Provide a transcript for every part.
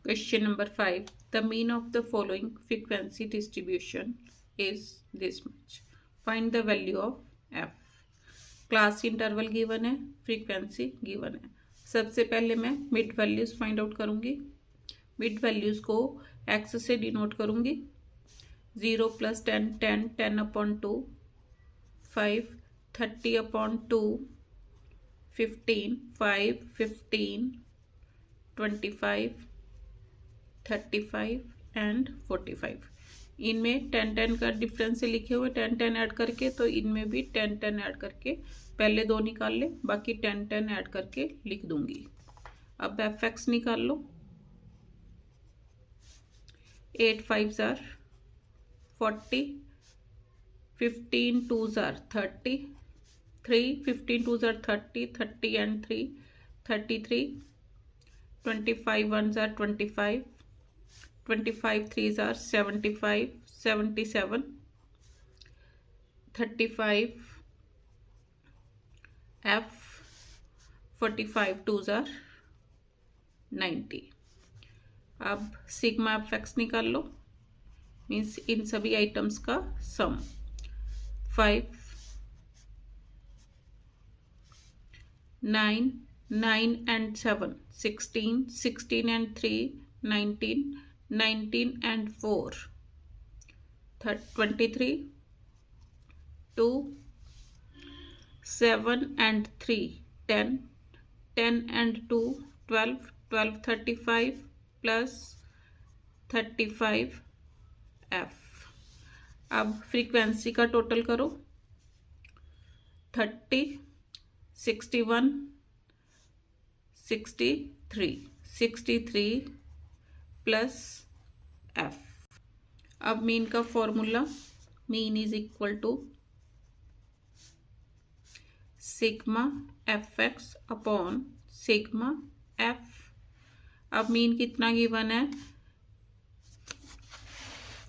Question number 5. The mean of the following frequency distribution is this much. Find the value of f. Class interval given है, frequency given है. सबसे पहले मैं mid values find out करूंगी. Mid values को x से denote करूंगी. 0 + 10 10 10/2 5 30/2 15 5 15 25 35 and 45. इनमें 10 10 का डिफरेंस से लिखे हुए 10 10 ऐड करके, तो इनमें भी 10 10 ऐड करके पहले दो निकाल ले, बाकी 10 10 ऐड करके लिख दूंगी. अब एफ एक्स निकाल लो. 8 5 jar 40, 15 2 jar 30, 3 15 2 jar 30, 30 and 3 33, 25 1 jar 25, 25 3s are 75, 77, 35 f, 45 2s are 90. अब सिग्मा एफ एक्स निकाल लो. मीन्स इन सभी आइटम्स का सम. 5 9 9 and 7 16, 16 and 3 19, 19 and 4 23, 2 7 and 3 10, 10 and 2 12, 12 35 plus 35 f. अब फ्रीक्वेंसी का टोटल करो. 30 61 63 63 प्लस एफ. अब मीन का formula, mean is equal to sigma F x upon sigma F. अब मीन कितना गिवन है?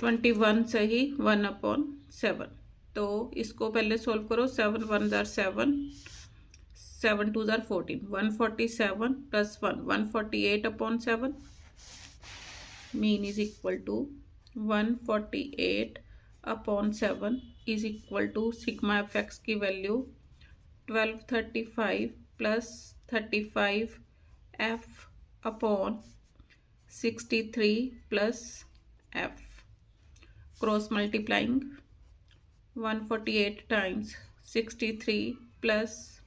21 सही 1/7. तो इसको पहले सॉल्व करो. 7 1 जार 7, 7 2 जार 14, 147 plus 1 148/7. Mean is equal to 148/7 is equal to sigma F X की value 1235 plus 35 F upon 63 plus F. Cross multiplying 148 times 63 plus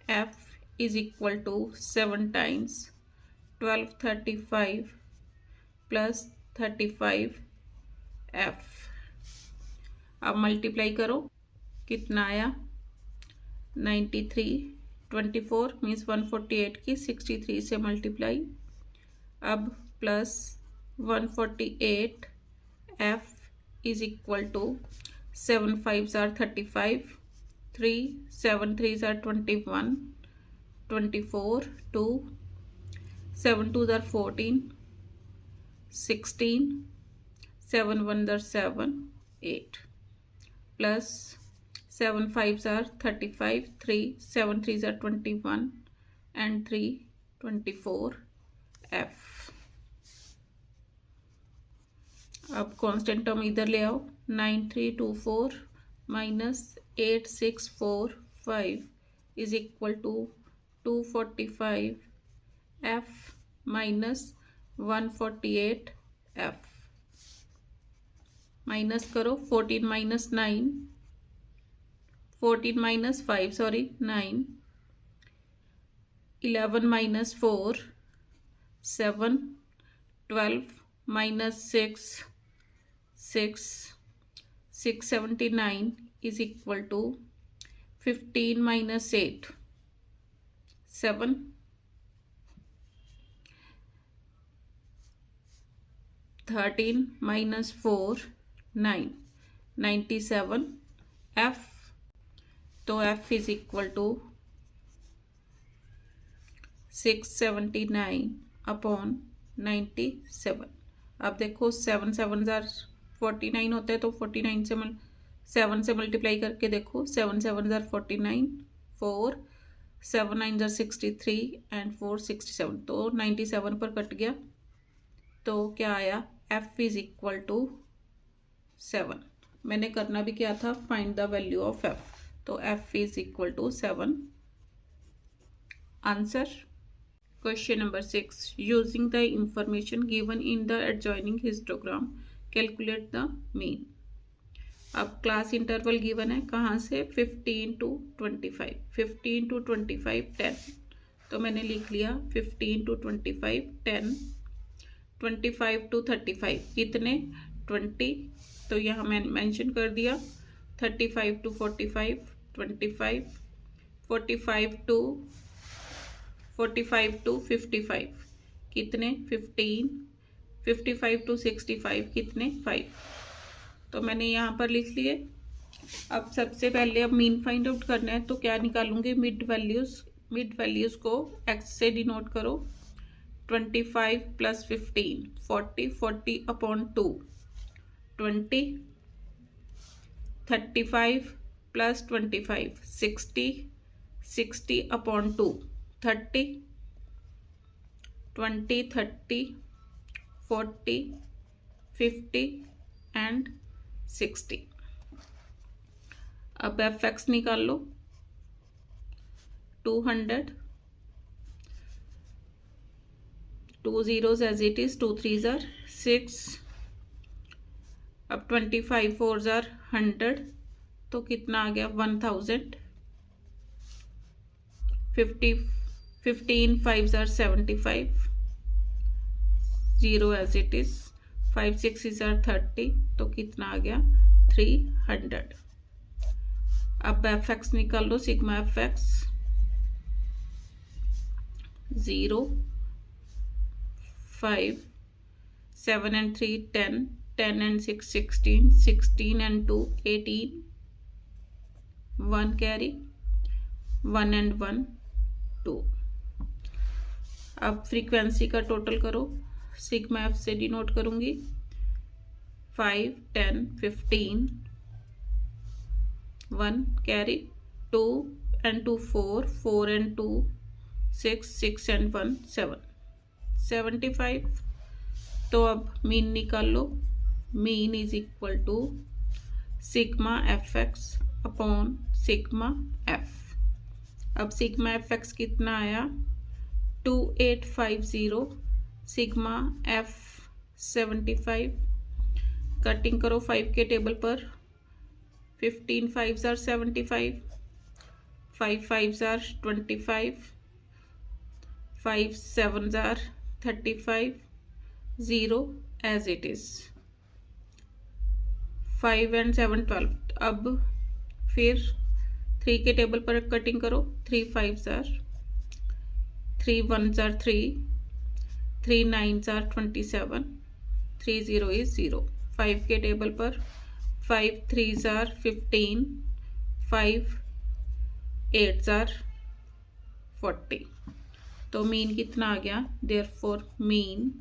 F is equal to 7 times 1235 plus 35 F. अब मल्टीप्लाई करो. कितना आया? 93. 24 मीन्स 148 की 63 से मल्टीप्लाई. अब plus 148 f is equal to 7 5 जार 35, 3 7 3 जार 21, 24 2 7 2 जार 14, 16 7 1 जार 7 8 प्लस 7 5 जार 35, 3 7 3 जार 21 एंड 3 24 एफ. अब कांस्टेंट टर्म इधर ले आओ. 9324 minus 8645 is equal to 245 f minus 148 f. Minus करो. 14 minus 9, 14 minus 5 sorry 9, 11 minus 4 7, 12 minus 6 6, 679 is equal to 15 minus 8 7, 13 minus 4 9, 97 f. तो एफ इज इक्वल टू 679/97. अब देखो 7 7 जार 49 होता है, तो 49 से 7 से मल्टीप्लाई करके देखो. 7 7 जार 49, 4 7 9 जार 63 एंड 4 67. तो 97 पर कट गया. तो क्या आया, f इज इक्वल टू 7। मैंने करना भी क्या था, find the value of f, तो f is equal to 7 answer. Question number 6, using the information given in the adjoining histogram calculate the mean. अब क्लास इंटरवल गिवन है कहाँ से, 15 to 25, 15 to 25 10, तो मैंने लिख लिया 15 to 25 10, 25 to 35 कितने 20, तो यहाँ मैंने मेंशन कर दिया 35 to 45 25, 45 to 55 कितने 15, 55 to 65 कितने 5, तो मैंने यहाँ पर लिख लिए। अब सबसे पहले अब मीन फाइंड आउट करना है, तो क्या निकालूंगी, मिड वैल्यूज को x से डिनोट करो, 25 plus 15 40, 40 upon 2 20, 35 plus 25 60, 60 upon 2 30, 20 30 40 50 and 60। अब fx निकाल लो, 200, 2 zeros as it is, 2 3s are 6, अब 25 4s are 100, तो कितना आ गया 1000, 15 5s are 75, 0 as it is, 5 6s are 30, तो कितना आ गया 300। अब fx निकाल लो, sigma fx 0 5 7 and 3 10, 10 and 6 16, 16 and 2 18, 1 carry, 1 and 1 2। अब फ्रीक्वेंसी का टोटल करो, सिग्मा एफ से डिनोट करूंगी, 5 10 15, 1 कैरी, 2 and 2 4, 4 and 2 6, 6 and 1 7, 75। तो अब मीन निकाल लो, mean is equal to sigma F x upon sigma F. अब सिग्मा एफ एक्स कितना आया 2850, सिग्मा एफ 75, कटिंग करो 5 के टेबल पर, 15 5s are 75, 5 5s are 25, 5 7s are 35, 0 as it is, 5 and 7 12। अब फिर 3 के टेबल पर कटिंग करो, 3 5s are, 3 1s are 3, 3 9s are 27, 3 0 is 0। 5 के टेबल पर 5 3s are 15, 5 8s are 40, तो मीन कितना आ गया, therefore mean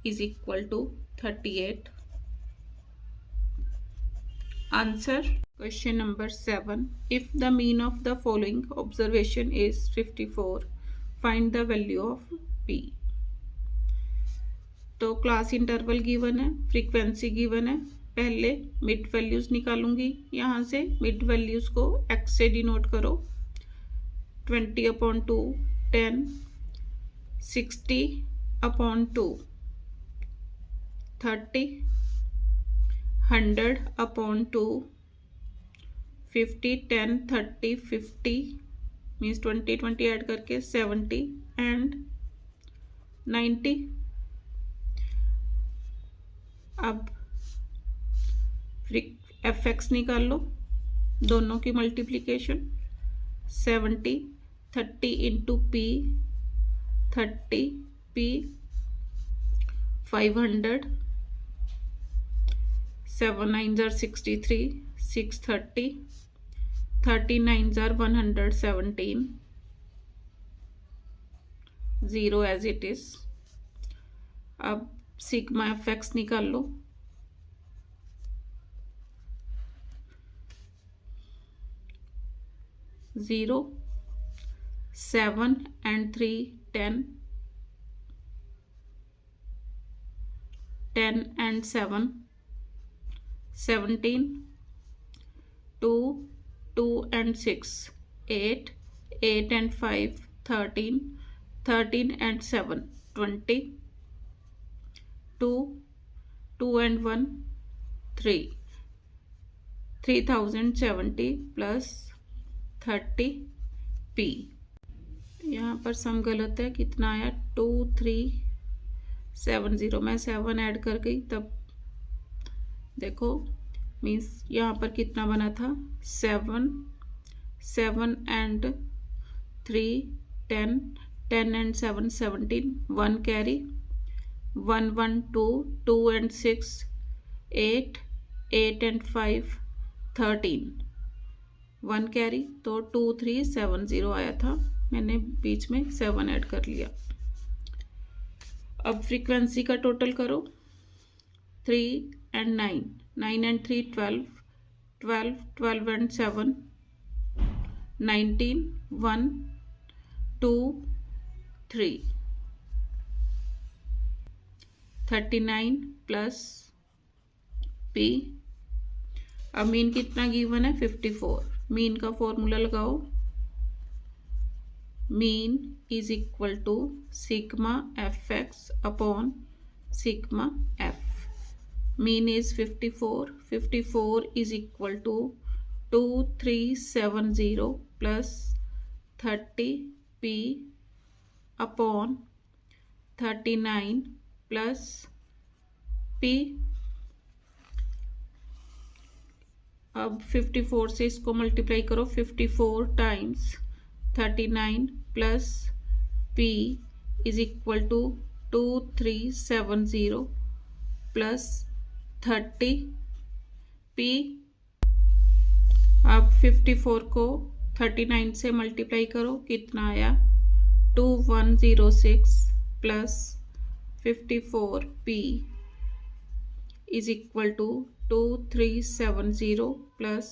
is equal to 38 answer. Question number 7, if the mean of the following observation is 54, find the value of p। तो class interval given है, frequency given है, पहले mid values निकालूंगी, यहाँ से मिड वैल्यूज को x से denote करो, 20 upon 2 10, 60 upon 2 30, 100 upon 2 50, 10 30 50 means 20 20 add करके 70 एंड 90। अब एफ एक्स निकाल लो, दोनों की multiplication, 70 30 into P 30 P 500, 7 9s are 63, 630, 30 9s are 117, 0 as it is। अब सिग्मा एफ एक्स निकाल लो, 0 7 and 3 10, 10 and 7 17, 2 2 and 6 8 8 and 5 13 13 and 7 20 2 2 and 1 3 3070 plus 30p। यहाँ पर सम गलत है, कितना आया 2370। मैं 7 ऐड कर गई तब देखो, मीन्स यहाँ पर कितना बना था 7 7 and 3 10 10 and 7 17 1 carry 1 1 2 2 and 6 8 8 and 5 13 1 carry, तो 2370 आया था। मैंने बीच में 7 ऐड कर लिया। अब फ्रीक्वेंसी का टोटल करो 3 and 9 9 and 3 12 12 12 and 7 19 1 2 3 39 plus p। अब मीन कितना गिवन है 54। मीन का फॉर्मूला लगाओ, mean is equal to sigma F x upon sigma f. Mean is 54। 54 is equal to 2370 plus 30p upon 39 plus p। अब 54 से इसको मल्टीप्लाई करो, 54 times 39 plus p is equal to 2370 plus 30p। अब 54 को 39 से multiply करो, कितना आया 2106 plus 54p is equal to 2370 plus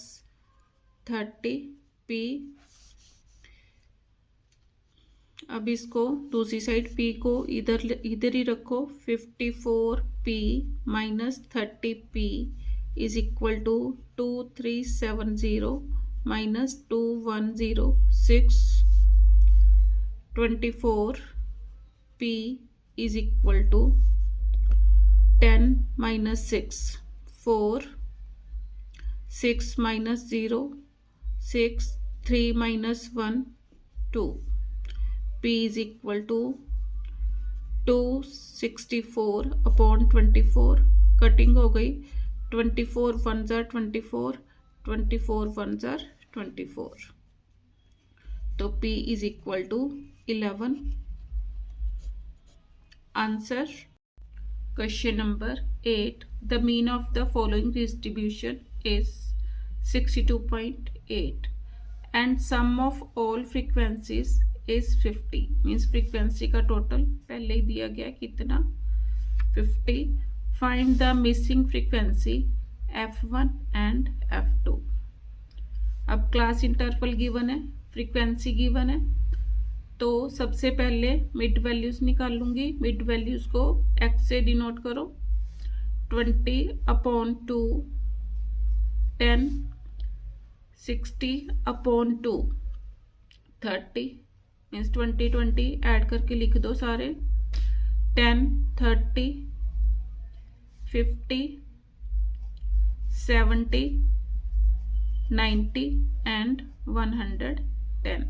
30p। अब इसको दूसरी साइड p को इधर ही रखो, 54p minus 30p is equal to 2370 minus 2106 24p is equal to 10 minus 6 4 6 minus 0 6 3 minus 1 2 p is equal to 264 upon 24। Cutting हो गई, 24 ones are 24 24 ones are 24, तो p is equal to 11। Answer Question number 8. The mean of the following distribution is 62.8 and sum of all frequencies is 50। Means frequency का total पहले ही दिया गया कितना 50। Find the missing frequency f1 and f2। अब class interval given है, frequency given है, तो सबसे पहले मिड वैल्यूज निकाल लूंगी। मिड वैल्यूज को x से डिनोट करो, 20/2 10 60/2 30 मीन्स 20 20 ऐड करके लिख दो सारे, 10 30 50 70 90 एंड 110।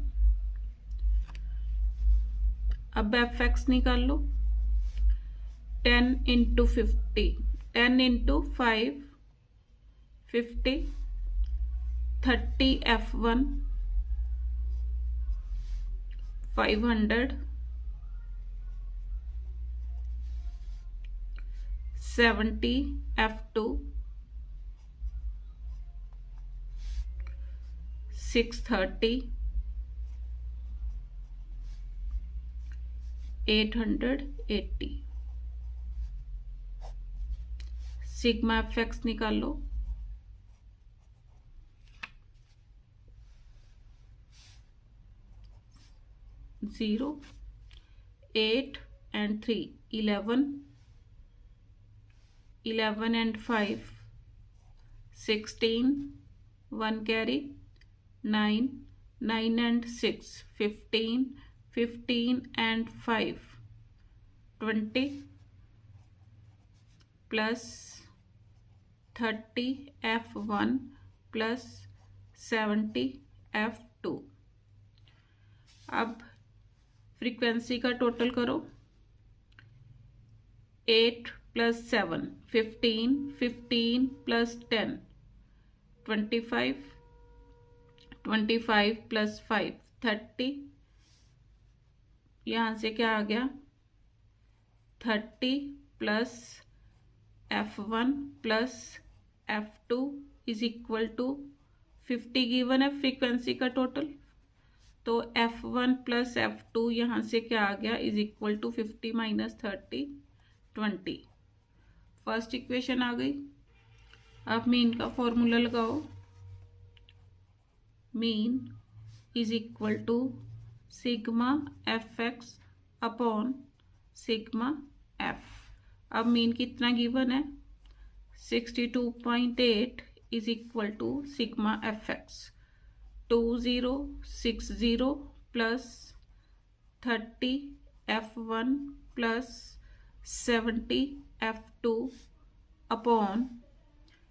अब एफ एक्स निकाल लो, 10 into 50 10 into 5 50 30 f1 500 70 f2 630 880। Sigma F x निकाल लो, 0 8 and 3 11 11 and 5, 16, 1 carry, 9, 9 and 6, 15, 15 and 5, 20 plus 30 F1 plus 70 F2। अब फ्रीक्वेंसी का टोटल करो। 8 plus 7, 15, 15 plus 10, 25, 25 plus 5, 30। यहाँ से क्या आ गया? 30 plus F1 plus F2 is equal to 50 given है फ्रीक्वेंसी का टोटल। तो F1 प्लस F2 यहाँ से क्या आ गया? Is equal to 50 minus 30, 20। First equation आ गई। अब मीन का फॉर्मूला लगाओ। Mean is equal to sigma fx upon sigma f। अब मीन कितना गिवन है? 62.8 is equal to sigma fx 2060 plus 30 f1 plus 70 f2 upon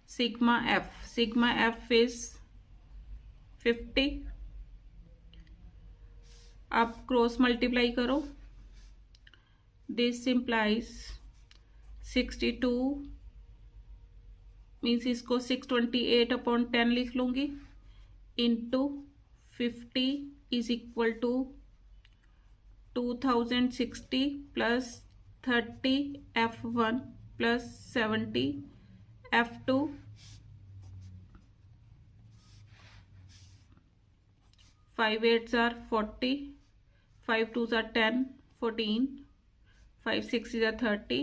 sigma f। Sigma f is 50। अब cross multiply करो। दिस इम्प्लाइज 62 मीन्स इसको 628 upon 10 लिख लूंगी into 50 is equal to 2060 plus 30 F1 plus 70 F2। 5 8s are 40, 5 2s are 10, 14, 5 6s are 30,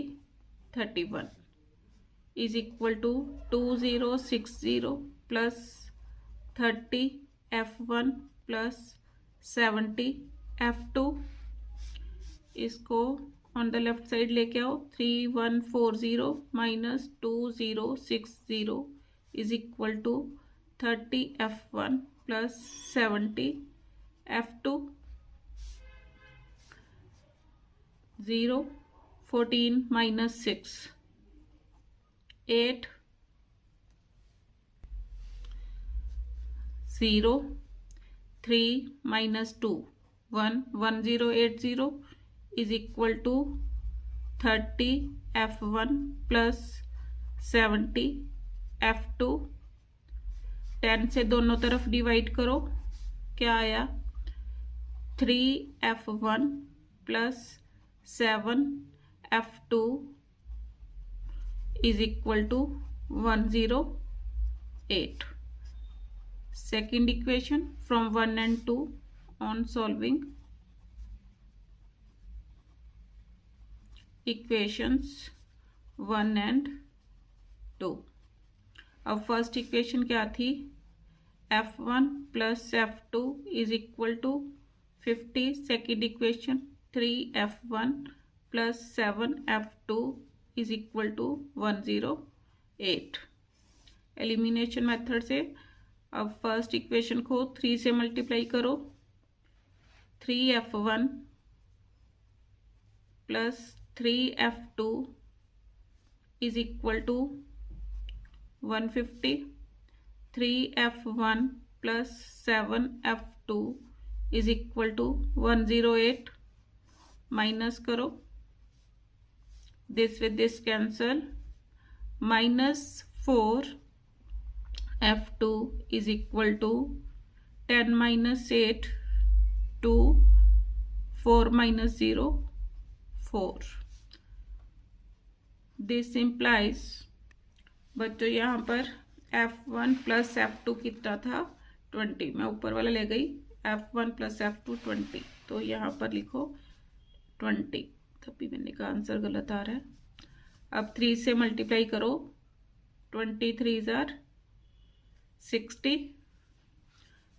31 is equal to 2060 plus 30 F1 plus 70 F2। इसको on the left side लेके आओ। 3140 minus 2060 is equal to 30 F1 plus 70 F2। 0 14 minus 6 8 0 3 minus 2 1 1080 is equal to 30 F1 plus 70 F2। 10 से दोनों तरफ divide करो। क्या आया? 3 F1 plus 7 F2 is equal to 108। Second equation from 1 and 2 on solving equations 1 and 2। अब first equation क्या थी? F1 plus F2 is equal to 50। Second equation 3 F1 plus 7 F2 is equal to 108। Elimination method से अब first equation को 3 से multiply करो। 3 F1 plus 3 F2 is equal to 150। 3 F1 plus 7 F2 is equal to 108। Minus करो। This with this cancel. Minus 4 F2 is equal to 10 minus 8 2 4 minus 0 4। This implies बच्चों यहाँ पर F1 plus F2 कितना था? 20। मैं ऊपर वाला ले गई। F1 plus F2 20। तो यहाँ पर लिखो 20। तभी मैंने का आंसर गलत आ रहा है। अब 3 से मल्टीप्लाई करो। 23 are 60।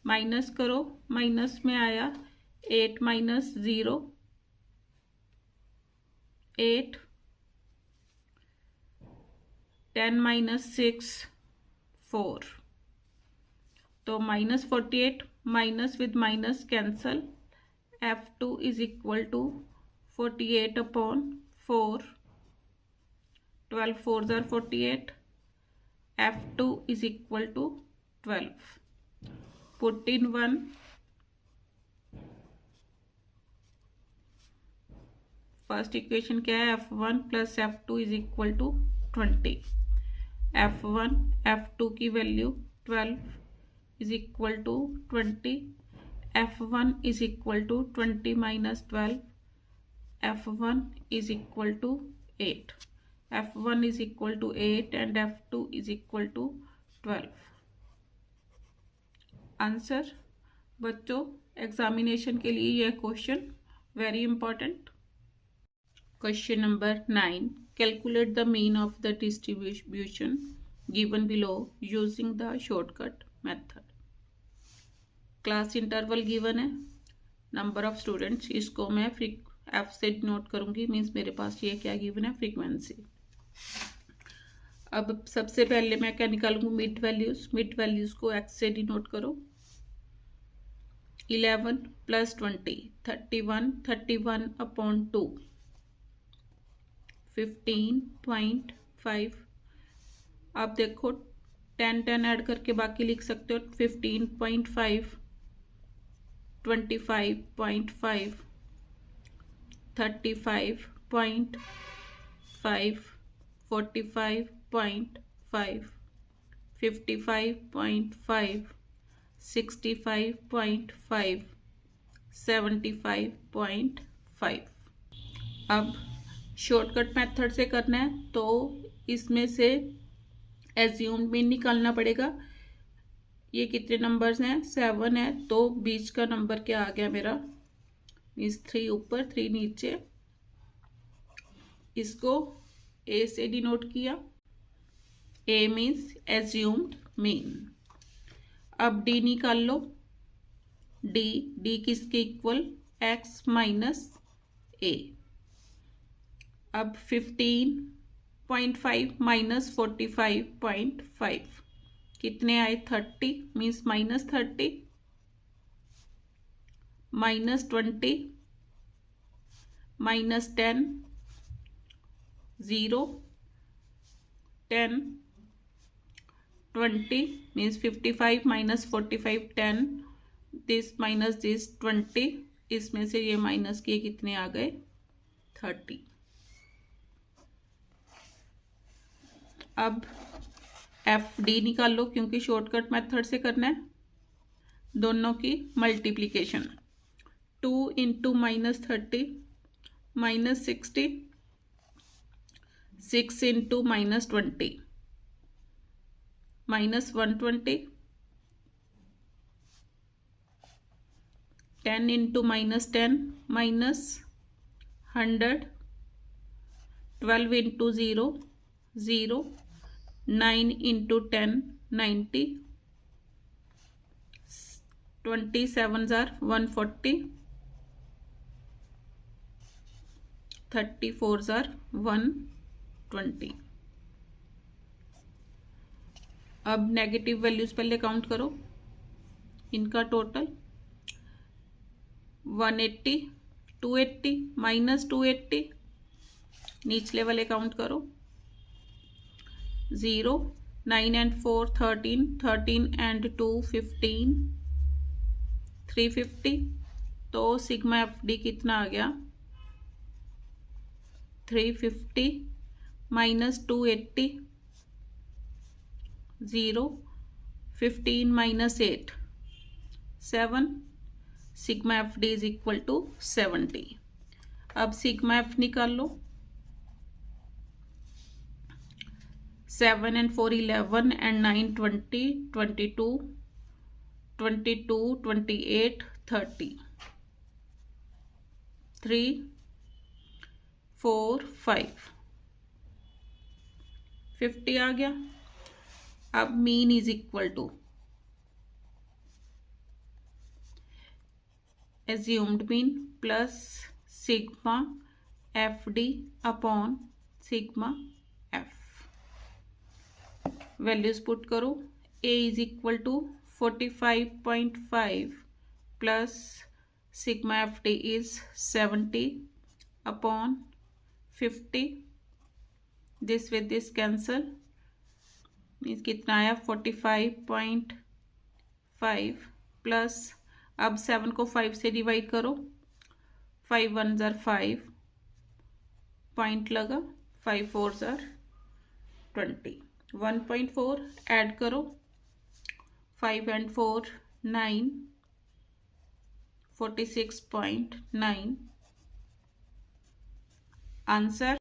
माइनस करो। माइनस में आया 8 माइनस 0 8। 10 माइनस 6 4, तो -48 minus with minus cancel, F2 is equal to 48 upon 4, 12 4 ज़ार 48, F2 is equal to 12. Put in 1, first equation क्या है, F1 plus F2 is equal to 20. F1 F2 की value 12 is equal to 20. F1 is equal to 20 minus 12, F1 is equal to 8. F1 is equal to 8 and F2 is equal to 12. Answer बच्चों, examination के लिए यह question very important. Question number 9. Calculate the mean of the distribution given below using the shortcut method. Class interval given है, number of students, इसको मैं F से note करूंगी, means मेरे पास ये क्या गिवन है, फ्रीक्वेंसी. अब सबसे पहले मैं क्या निकालूंगी, मिड वैल्यूज. मिड वैल्यूज को एक्स से डिनोट करो. 11 प्लस 20 31, 31 अपॉन 2 15.5. आप देखो 10 10 ऐड करके बाकी लिख सकते हो. 15.5, 25.5, 35.5, 45.5, 55.5, 65.5, 75.5. अब शॉर्टकट मेथड से करना है तो इसमें से एज्यूम्ड मीन निकालना पड़ेगा. ये कितने नंबर्स हैं, 7 है, तो बीच का नंबर क्या आ गया मेरा, मीन्स 3 ऊपर 3 नीचे. इसको ए से डिनोट किया. ए मीन्स एज्यूम्ड मीन. अब डी निकाल लो. डी किसके इक्वल, एक्स माइनस ए. अब 15.5 माइनस 45.5 कितने आए, 30, means minus 30, minus 20, minus 10, 0, 10, 20, means 55 minus 45 10, this minus this 20, इसमें से ये माइनस किए कितने आ गए, 30. अब एफ डी निकाल लो, क्योंकि शॉर्टकट मेथड से करना है. दोनों की multiplication, 2 into minus 30 minus 60, 6 into minus 20 minus 120, 10 into minus 10 minus 100, 12 into 0 0, 9 into 10 90, 27 ज़ार 140, 34 ज़ार 120. अब नेगेटिव वैल्यूज पहले काउंट करो. इनका टोटल 180, 280 माइनस 280, निचले वाले काउंट करो. 0, 9 and 4 13, 13 and 2 15, 350. तो सिग्मा एफ डी कितना आ गया, 350 minus 280, 0, 15 minus 8 7, sigma F d is equal to 70. अब सिग्मा एफ निकाल लो. 7 and 4 11 and 9 20, 22, 22, 28 30, 3 4 5, 50 आ गया. अब mean is equal to assumed mean plus sigma F D upon sigma F. Values put करो। A is equal to 45.5 plus sigma F T is 70 upon 50। This with this cancel, means कितना आया 45.5 plus, अब 7 को 5 से divide करो, 5 1 ज़र 5, point लगा, 5 4 ज़र 20, 1.4 ऐड करो, 5 and 4 9, 46.9 आंसर